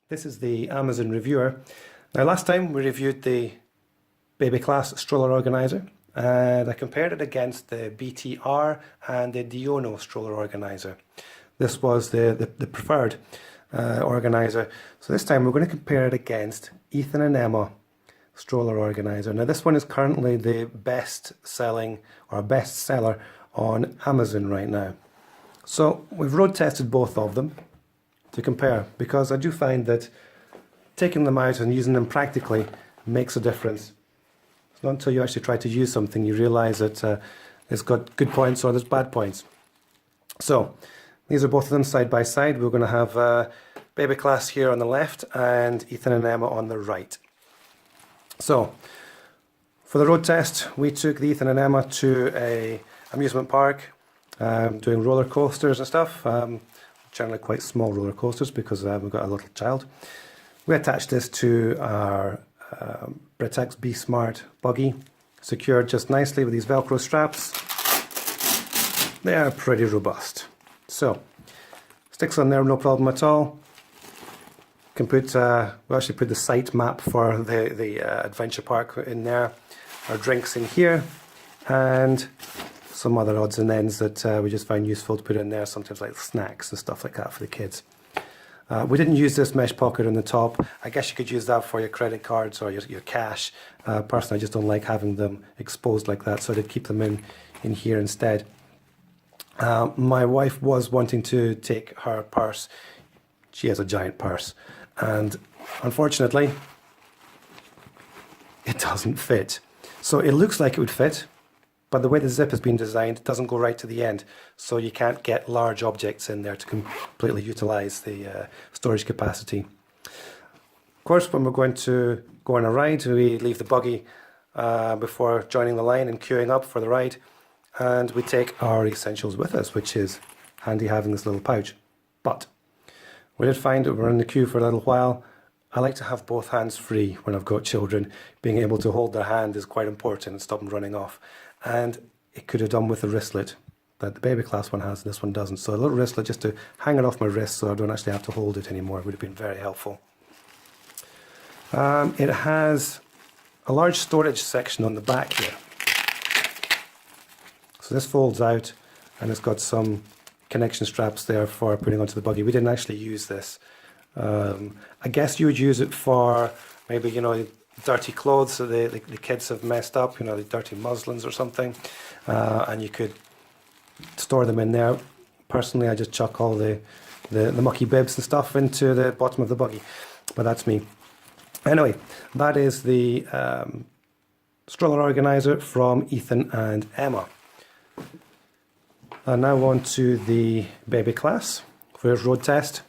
This is the Amazon reviewer. Now last time we reviewed the Bebeclasse Stroller Organizer and I compared it against the BTR and the Diono Stroller Organizer. This was the preferred organizer. So this time we're going to compare it against Ethan and Emma Stroller Organizer. Now this one is currently the best selling or best seller on Amazon right now. So we've road tested both of them to compare, because I do find that taking them out and using them practically makes a difference. It's not until you actually try to use something you realise that it's got good points or there's bad points. So these are both of them side by side. We're going to have Bebeclasse here on the left and Ethan and Emma on the right. So for the road test we took the Ethan and Emma to a amusement park doing roller coasters and stuff. Generally quite small roller coasters because we've got a little child. We attached this to our Britax Be Smart buggy, secured just nicely with these Velcro straps. They are pretty robust. So, sticks on there, no problem at all. Can put, we actually put the site map for the adventure park in there. Our drinks in here, and some other odds and ends that we just find useful to put in there, sometimes like snacks and stuff like that for the kids. We didn't use this mesh pocket on the top. I guess you could use that for your credit cards or your cash. Personally, I just don't like having them exposed like that, so I did keep them in here instead. My wife was wanting to take her purse. She has a giant purse, and unfortunately, it doesn't fit. So it looks like it would fit, but the way the zip has been designed, it doesn't go right to the end, so you can't get large objects in there to completely utilize the storage capacity. Of course, when we're going to go on a ride, we leave the buggy before joining the line and queuing up for the ride, and we take our essentials with us, which is handy having this little pouch. But we did find that we're in the queue for a little while. I like to have both hands free when I've got children. Being able to hold their hand is quite important and stop them running off. And it could have done with the wristlet that the Bebeclasse one has, and this one doesn't. So a little wristlet just to hang it off my wrist so I don't actually have to hold it anymore would have been very helpful. It has a large storage section on the back here. So this folds out and it's got some connection straps there for putting onto the buggy. We didn't actually use this. I guess you would use it for maybe, you know, dirty clothes that the kids have messed up, you know, the dirty muslins or something, and you could store them in there. Personally, I just chuck all the mucky bibs and stuff into the bottom of the buggy, but that's me. Anyway, that is the Stroller Organizer from Ethan and Emma. And now on to the Bebeclasse for his road test.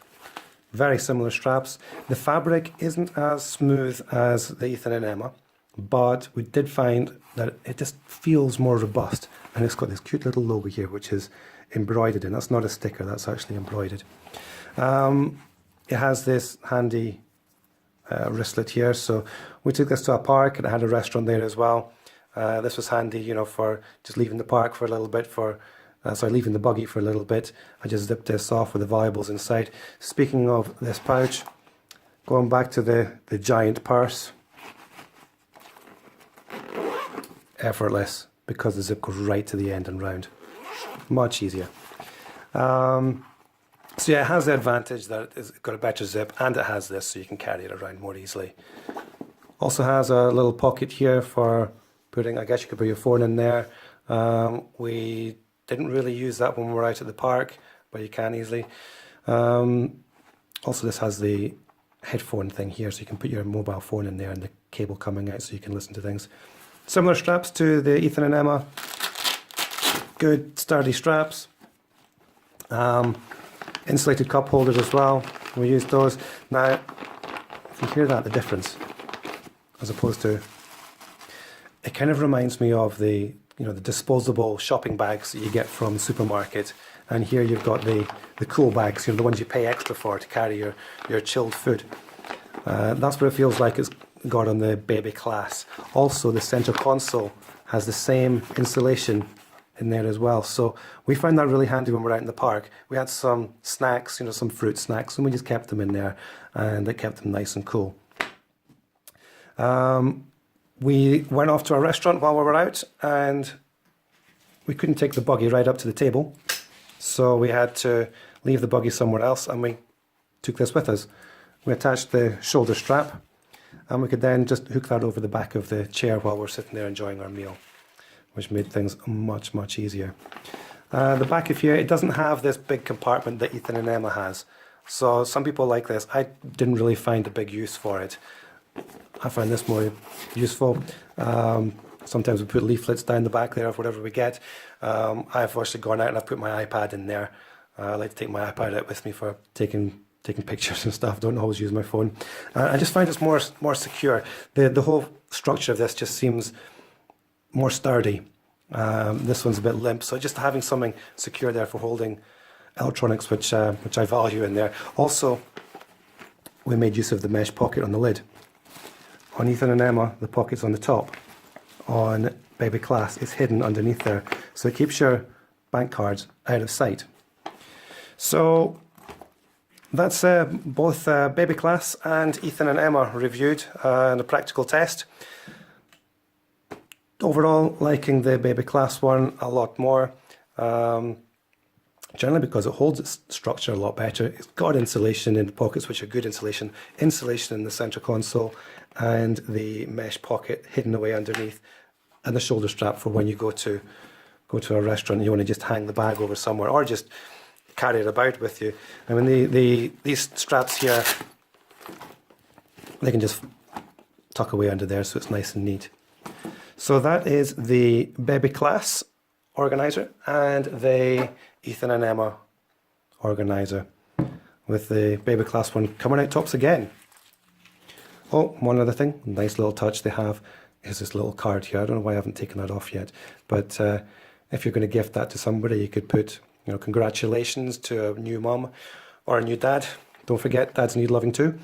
Very similar straps. The fabric isn't as smooth as the Ethan and Emma, but we did find that it just feels more robust, and it's got this cute little logo here which is embroidered in. That's not a sticker, that's actually embroidered. It has this handy wristlet here, so we took this to a park and it had a restaurant there as well. This was handy, you know, for just leaving the park for a little bit, leaving the buggy for a little bit. I just zipped this off with the valuables inside. Speaking of this pouch, going back to the giant purse, effortless, because the zip goes right to the end and round. Much easier. So yeah, it has the advantage that it's got a better zip, and it has this so you can carry it around more easily. Also has a little pocket here for putting, I guess you could put your phone in there. We didn't really use that when we were out at the park, but you can easily. Also, this has the headphone thing here, so you can put your mobile phone in there and the cable coming out so you can listen to things. Similar straps to the Ethan and Emma. Good sturdy straps. Insulated cup holders as well. We used those. Now, if you hear that, the difference, as opposed to, it kind of reminds me of the disposable shopping bags that you get from the supermarket, and here you've got the cool bags, you know, the ones you pay extra for to carry your chilled food. That's what it feels like it's got on the Bebeclasse. Also, the center console has the same insulation in there as well. So we found that really handy when we're out in the park. We had some snacks, you know, some fruit snacks, and we just kept them in there, and it kept them nice and cool. We went off to a restaurant while we were out, and we couldn't take the buggy right up to the table, so we had to leave the buggy somewhere else, and we took this with us. We attached the shoulder strap, and we could then just hook that over the back of the chair while we're sitting there enjoying our meal, which made things much, much easier. The back of here, it doesn't have this big compartment that Ethan and Emma has. So some people like this. I didn't really find a big use for it. I find this more useful. Sometimes we put leaflets down the back there of whatever we get. I've actually gone out and I've put my iPad in there. I like to take my iPad out with me for taking pictures and stuff. Don't always use my phone. I just find it's more secure. The whole structure of this just seems more sturdy. This one's a bit limp, so just having something secure there for holding electronics, which I value in there. Also, we made use of the mesh pocket on the lid. On Ethan and Emma, the pocket's on the top. On Bebeclasse, it's hidden underneath there, so it keeps your bank cards out of sight. So that's both Bebeclasse and Ethan and Emma reviewed and a practical test. Overall, liking the Bebeclasse one a lot more. Generally because it holds its structure a lot better. It's got insulation in the pockets, which are good insulation. Insulation in the center console, and the mesh pocket hidden away underneath, and the shoulder strap for when you go to a restaurant and you want to just hang the bag over somewhere, or just carry it about with you. I mean, these straps here, they can just tuck away under there, so it's nice and neat. So that is the Bebeclasse organizer and the Ethan and Emma organizer, with the Bebeclasse one coming out tops again. Oh, one other thing, nice little touch they have is this little card here. I don't know why I haven't taken that off yet, but if you're going to gift that to somebody, you could put, you know, congratulations to a new mum or a new dad. Don't forget, dads need loving too.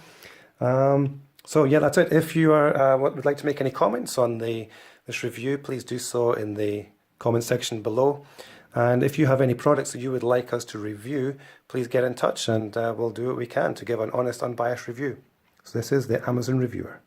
So yeah, that's it. If you would like to make any comments on this review, please do so in the comment section below. And if you have any products that you would like us to review, please get in touch and we'll do what we can to give an honest, unbiased review. So this is the Amazon Reviewer.